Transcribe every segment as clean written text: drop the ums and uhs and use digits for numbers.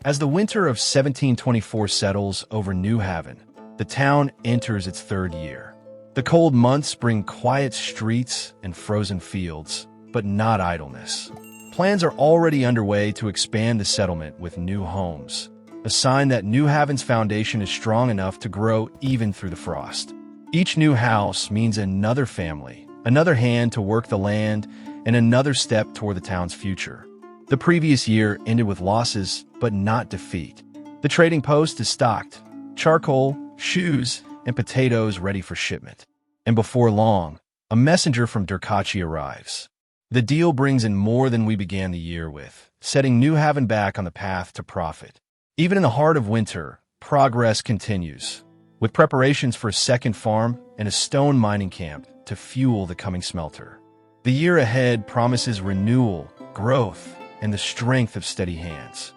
As the winter of 1724 settles over New Haven, the town enters its third year. The cold months bring quiet streets and frozen fields, but not idleness. Plans are already underway to expand the settlement with new homes, a sign that New Haven's foundation is strong enough to grow even through the frost. Each new house means another family, another hand to work the land, and another step toward the town's future. The previous year ended with losses, but not defeat. The trading post is stocked, charcoal, shoes, and potatoes ready for shipment. And before long, a messenger from Derkachi arrives. The deal brings in more than we began the year with, setting New Haven back on the path to profit. Even in the heart of winter, progress continues, with preparations for a second farm and a stone mining camp to fuel the coming smelter. The year ahead promises renewal, growth, and the strength of steady hands.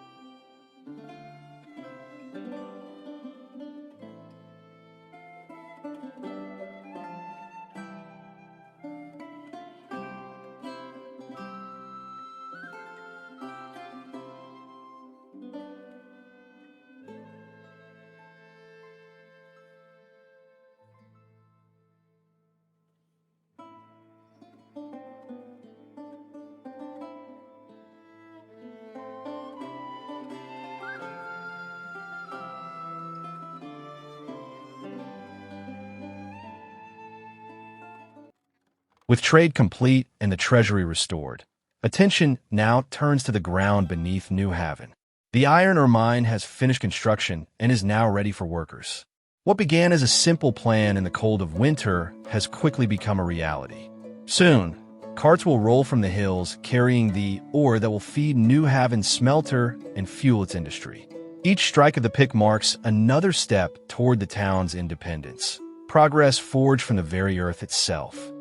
With trade complete and the treasury restored, attention now turns to the ground beneath New Haven. The iron ore mine has finished construction and is now ready for workers. What began as a simple plan in the cold of winter has quickly become a reality. Soon, carts will roll from the hills carrying the ore that will feed New Haven's smelter and fuel its industry. Each strike of the pick marks another step toward the town's independence, progress forged from the very earth itself.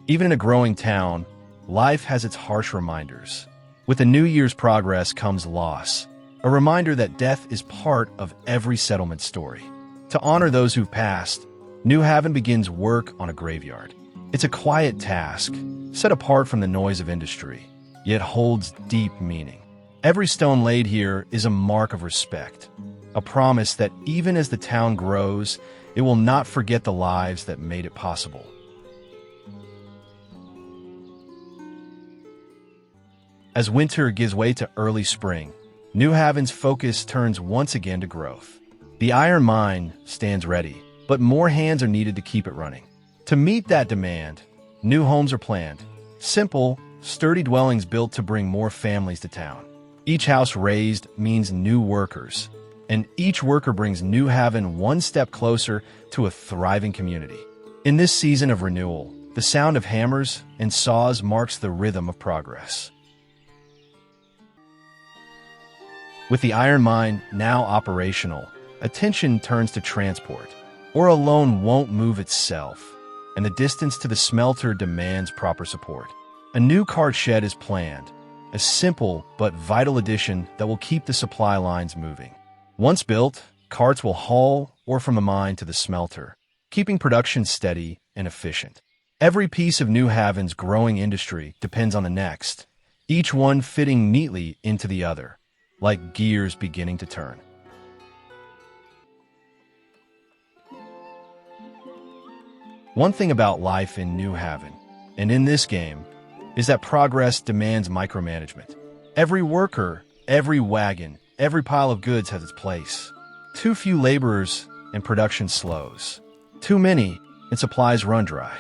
Even in a growing town, life has its harsh reminders. With a new year's progress comes loss, a reminder that death is part of every settlement story. To honor those who've passed, New Haven begins work on a graveyard. It's a quiet task, set apart from the noise of industry, yet holds deep meaning. Every stone laid here is a mark of respect, a promise that even as the town grows, it will not forget the lives that made it possible. As winter gives way to early spring, New Haven's focus turns once again to growth. The iron mine stands ready, but more hands are needed to keep it running. To meet that demand, new homes are planned. Simple, sturdy dwellings built to bring more families to town. Each house raised means new workers, and each worker brings New Haven one step closer to a thriving community. In this season of renewal, the sound of hammers and saws marks the rhythm of progress. With the iron mine now operational, attention turns to transport. Ore alone won't move itself, and the distance to the smelter demands proper support. A new cart shed is planned, a simple but vital addition that will keep the supply lines moving. Once built, carts will haul ore from the mine to the smelter, keeping production steady and efficient. Every piece of New Haven's growing industry depends on the next, each one fitting neatly into the other, like gears beginning to turn. One thing about life in New Haven, and in this game, is that progress demands micromanagement. Every worker, every wagon, every pile of goods has its place. Too few laborers and production slows. Too many and supplies run dry.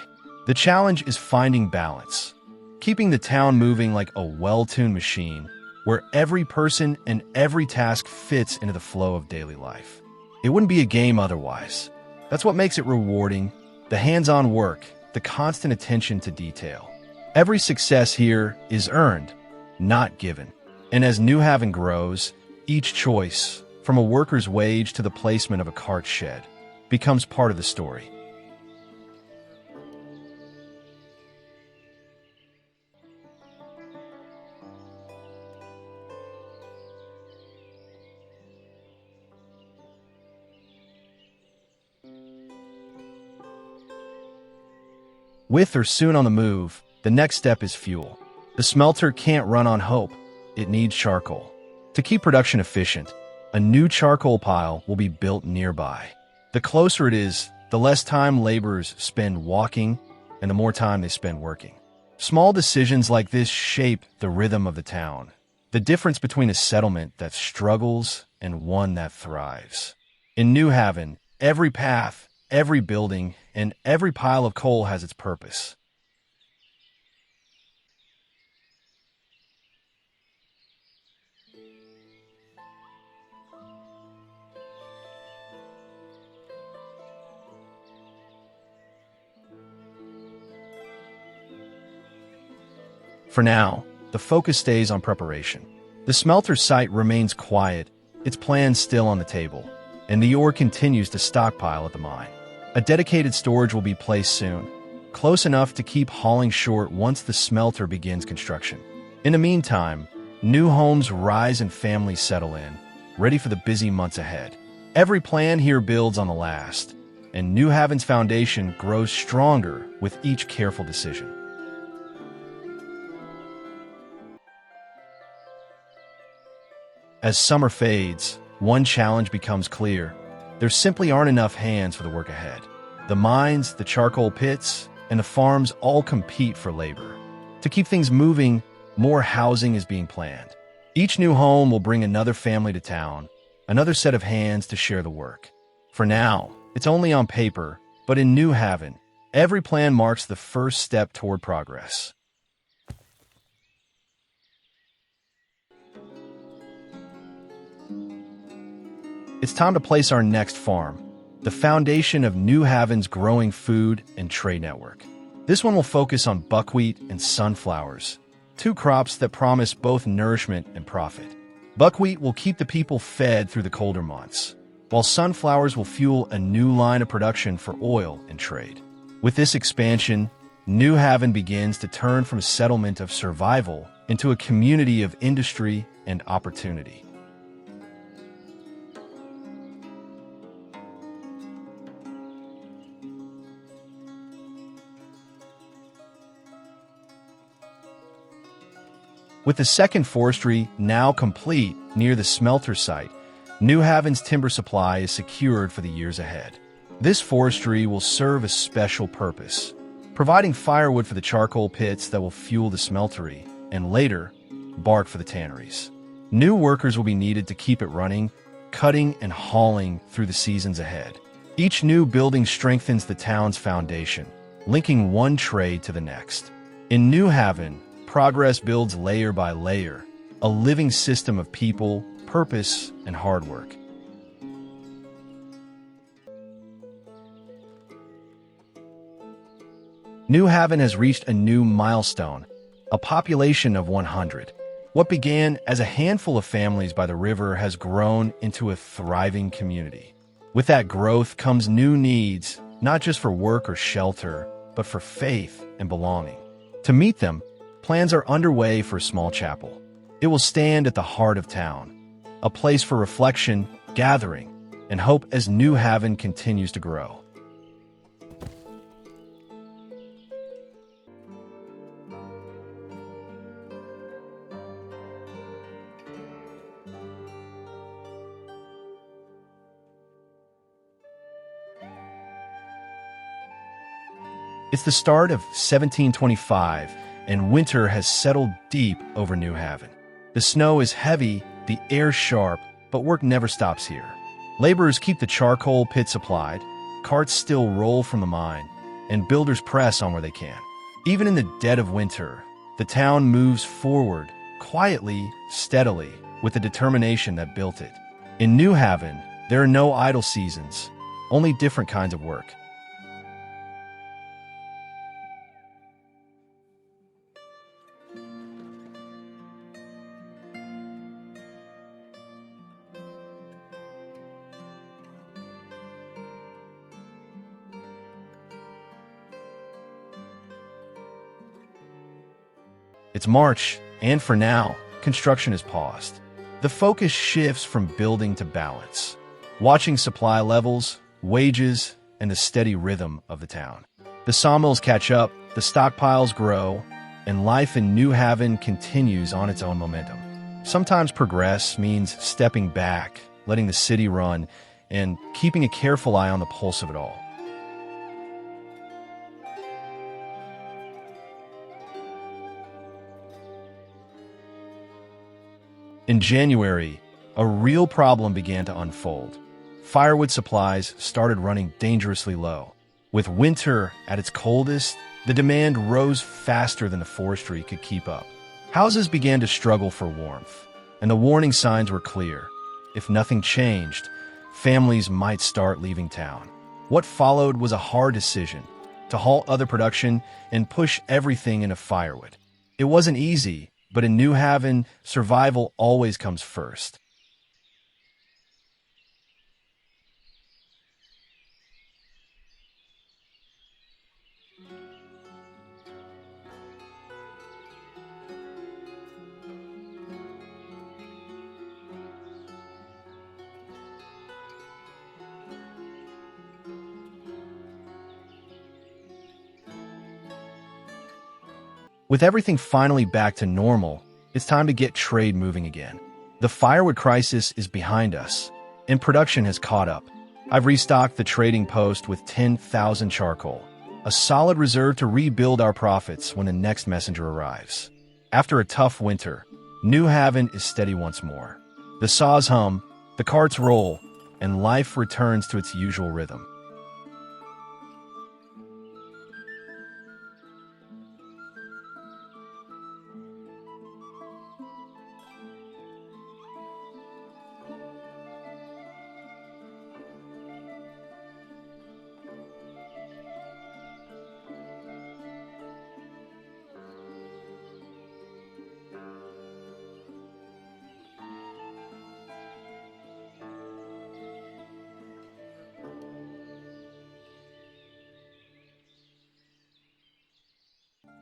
The challenge is finding balance, keeping the town moving like a well-tuned machine where every person and every task fits into the flow of daily life. It wouldn't be a game otherwise. That's what makes it rewarding, the hands-on work, the constant attention to detail. Every success here is earned, not given. And as New Haven grows, each choice, from a worker's wage to the placement of a cart shed, becomes part of the story. With or soon on the move, the next step is fuel. The smelter can't run on hope. it needs charcoal. To keep production efficient, a new charcoal pile will be built nearby. The closer it is, the less time laborers spend walking and the more time they spend working. Small decisions like this shape the rhythm of the town, the difference between a settlement that struggles and one that thrives. In New Haven, every path, every building, and every pile of coal has its purpose. For now, the focus stays on preparation. The smelter site remains quiet, its plans still on the table, and the ore continues to stockpile at the mine. A dedicated storage will be placed soon, close enough to keep hauling short once the smelter begins construction. In the meantime, new homes rise and families settle in, ready for the busy months ahead. Every plan here builds on the last, and New Haven's foundation grows stronger with each careful decision. As summer fades, one challenge becomes clear. There simply aren't enough hands for the work ahead. The mines, the charcoal pits, and the farms all compete for labor. To keep things moving, more housing is being planned. Each new home will bring another family to town, another set of hands to share the work. For now, it's only on paper, but in New Haven, every plan marks the first step toward progress. It's time to place our next farm, the foundation of New Haven's growing food and trade network. This one will focus on buckwheat and sunflowers, two crops that promise both nourishment and profit. Buckwheat will keep the people fed through the colder months, while sunflowers will fuel a new line of production for oil and trade. With this expansion, New Haven begins to turn from a settlement of survival into a community of industry and opportunity. With the second forestry now complete near the smelter site, New Haven's timber supply is secured for the years ahead. This forestry will serve a special purpose, providing firewood for the charcoal pits that will fuel the smeltery, and later, bark for the tanneries. New workers will be needed to keep it running, cutting and hauling through the seasons ahead. Each new building strengthens the town's foundation, linking one trade to the next. In New Haven, progress builds layer by layer, a living system of people, purpose, and hard work. New Haven has reached a new milestone, a population of 100. What began as a handful of families by the river has grown into a thriving community. With that growth comes new needs, not just for work or shelter, but for faith and belonging. To meet them, plans are underway for a small chapel. It will stand at the heart of town, a place for reflection, gathering, and hope as New Haven continues to grow. It's the start of 1725, and winter has settled deep over New Haven. The snow is heavy, the air sharp, but work never stops here. Laborers keep the charcoal pit supplied, carts still roll from the mine, and builders press on where they can. Even in the dead of winter, the town moves forward, quietly, steadily, with the determination that built it. In New Haven, there are no idle seasons, only different kinds of work. It's March, and for now, construction is paused. The focus shifts from building to balance, watching supply levels, wages, and the steady rhythm of the town. The sawmills catch up, the stockpiles grow, and life in New Haven continues on its own momentum. Sometimes progress means stepping back, letting the city run, and keeping a careful eye on the pulse of it all. In January, a real problem began to unfold. Firewood supplies started running dangerously low. With winter at its coldest, the demand rose faster than the forestry could keep up. Houses began to struggle for warmth, and the warning signs were clear. If nothing changed, families might start leaving town. What followed was a hard decision: to halt other production and push everything into firewood. It wasn't easy, but in New Haven, survival always comes first. With everything finally back to normal, it's time to get trade moving again. The firewood crisis is behind us, and production has caught up. I've restocked the trading post with 10,000 charcoal, a solid reserve to rebuild our profits when the next messenger arrives. After a tough winter, New Haven is steady once more. The saws hum, the carts roll, and life returns to its usual rhythm.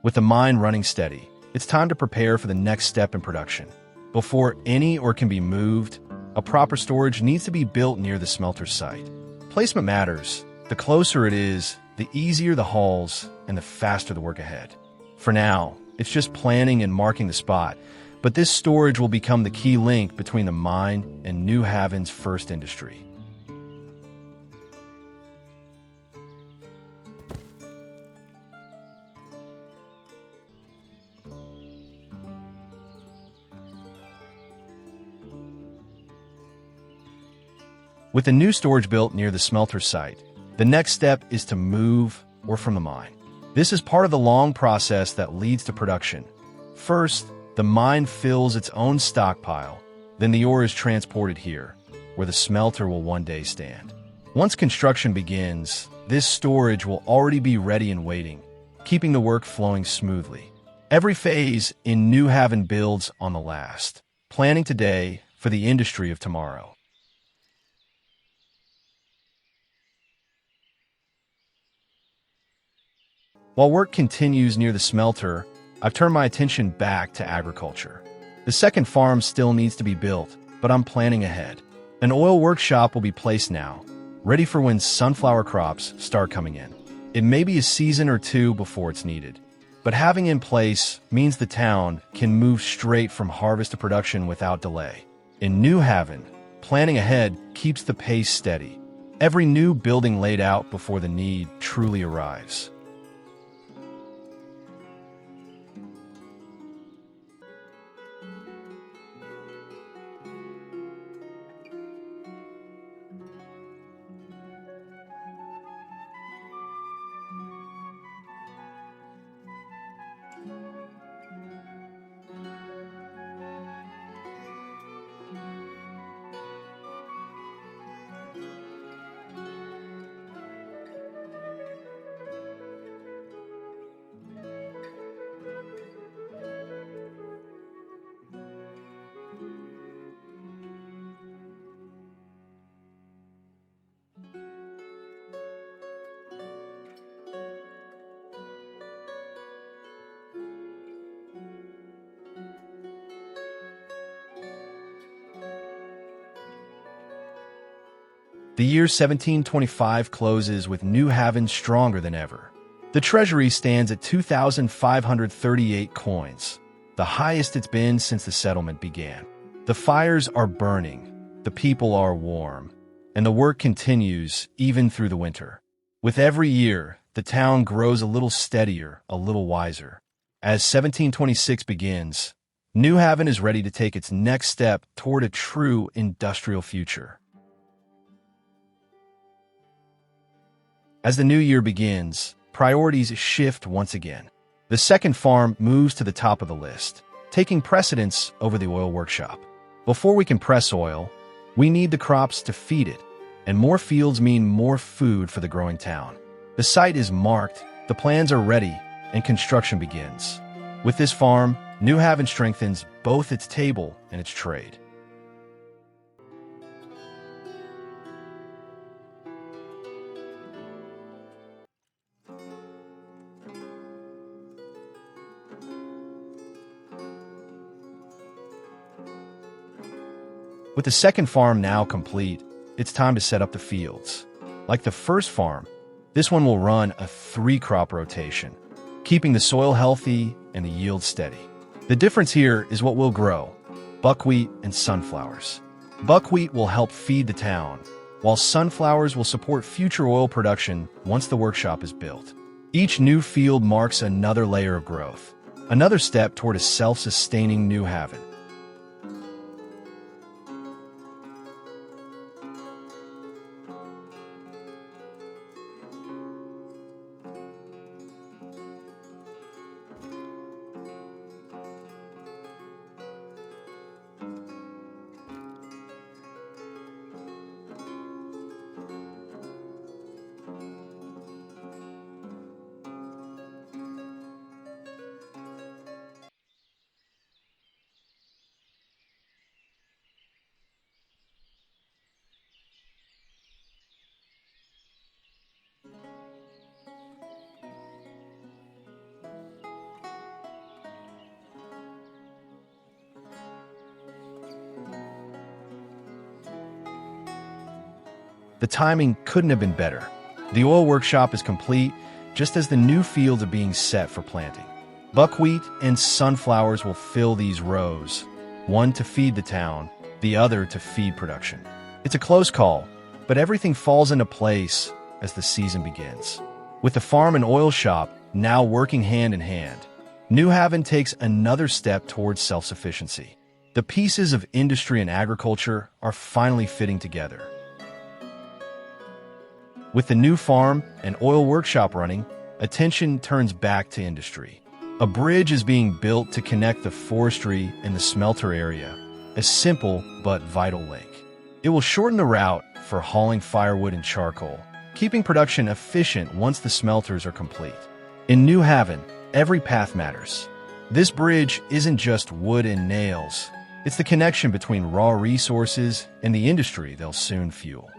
With the mine running steady, it's time to prepare for the next step in production. Before any ore can be moved, a proper storage needs to be built near the smelter site. Placement matters. The closer it is, the easier the hauls and the faster the work ahead. For now, it's just planning and marking the spot, but this storage will become the key link between the mine and New Haven's first industry. With the new storage built near the smelter site, the next step is to move ore from the mine. This is part of the long process that leads to production. First, the mine fills its own stockpile, then the ore is transported here, where the smelter will one day stand. Once construction begins, this storage will already be ready and waiting, keeping the work flowing smoothly. Every phase in New Haven builds on the last, planning today for the industry of tomorrow. While work continues near the smelter, I've turned my attention back to agriculture. The second farm still needs to be built, but I'm planning ahead. An oil workshop will be placed now, ready for when sunflower crops start coming in. It may be a season or two before it's needed, but having it in place means the town can move straight from harvest to production without delay. In New Haven, planning ahead keeps the pace steady. Every new building laid out before the need truly arrives. The year 1725 closes with New Haven stronger than ever. The treasury stands at 2,538 coins, the highest it's been since the settlement began. The fires are burning, the people are warm, and the work continues even through the winter. With every year, the town grows a little steadier, a little wiser. As 1726 begins, New Haven is ready to take its next step toward a true industrial future. As the new year begins, priorities shift once again. The second farm moves to the top of the list, taking precedence over the oil workshop. Before we can press oil, we need the crops to feed it, and more fields mean more food for the growing town. The site is marked, the plans are ready, and construction begins. With this farm, New Haven strengthens both its table and its trade. With the second farm now complete, it's time to set up the fields. Like the first farm, this one will run a 3-crop rotation, keeping the soil healthy and the yield steady. The difference here is what will grow: buckwheat and sunflowers. Buckwheat will help feed the town, while sunflowers will support future oil production once the workshop is built. Each new field marks another layer of growth, another step toward a self-sustaining New Haven. The timing couldn't have been better. The oil workshop is complete just as the new fields are being set for planting. Buckwheat and sunflowers will fill these rows, one to feed the town, the other to feed production. It's a close call, but everything falls into place as the season begins. With the farm and oil shop now working hand in hand, New Haven takes another step towards self-sufficiency. The pieces of industry and agriculture are finally fitting together. With the new farm and oil workshop running, attention turns back to industry. A bridge is being built to connect the forestry and the smelter area, a simple but vital link. It will shorten the route for hauling firewood and charcoal, keeping production efficient once the smelters are complete. In New Haven, every path matters. This bridge isn't just wood and nails, it's the connection between raw resources and the industry they'll soon fuel.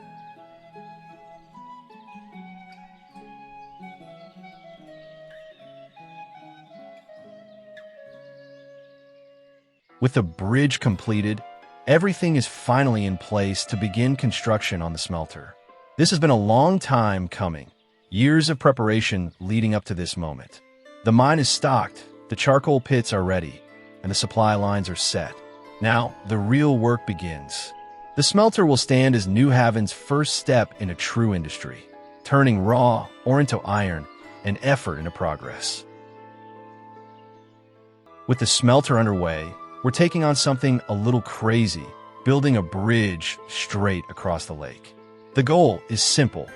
With the bridge completed, everything is finally in place to begin construction on the smelter. This has been a long time coming, years of preparation leading up to this moment. The mine is stocked, the charcoal pits are ready, and the supply lines are set. Now, the real work begins. The smelter will stand as New Haven's first step in a true industry, turning raw ore into iron and effort into progress. With the smelter underway, we're taking on something a little crazy, building a bridge straight across the lake. The goal is simple: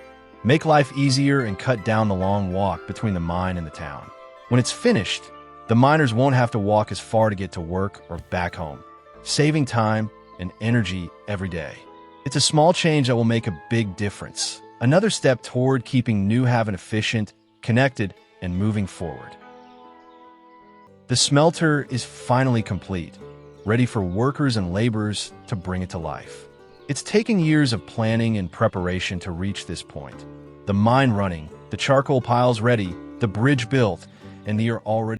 make life easier and cut down the long walk between the mine and the town. When it's finished, the miners won't have to walk as far to get to work or back home, saving time and energy every day. It's a small change that will make a big difference, another step toward keeping New Haven efficient, connected, and moving forward. The smelter is finally complete, ready for workers and laborers to bring it to life. It's taken years of planning and preparation to reach this point. The mine running, the charcoal piles ready, the bridge built, and they are already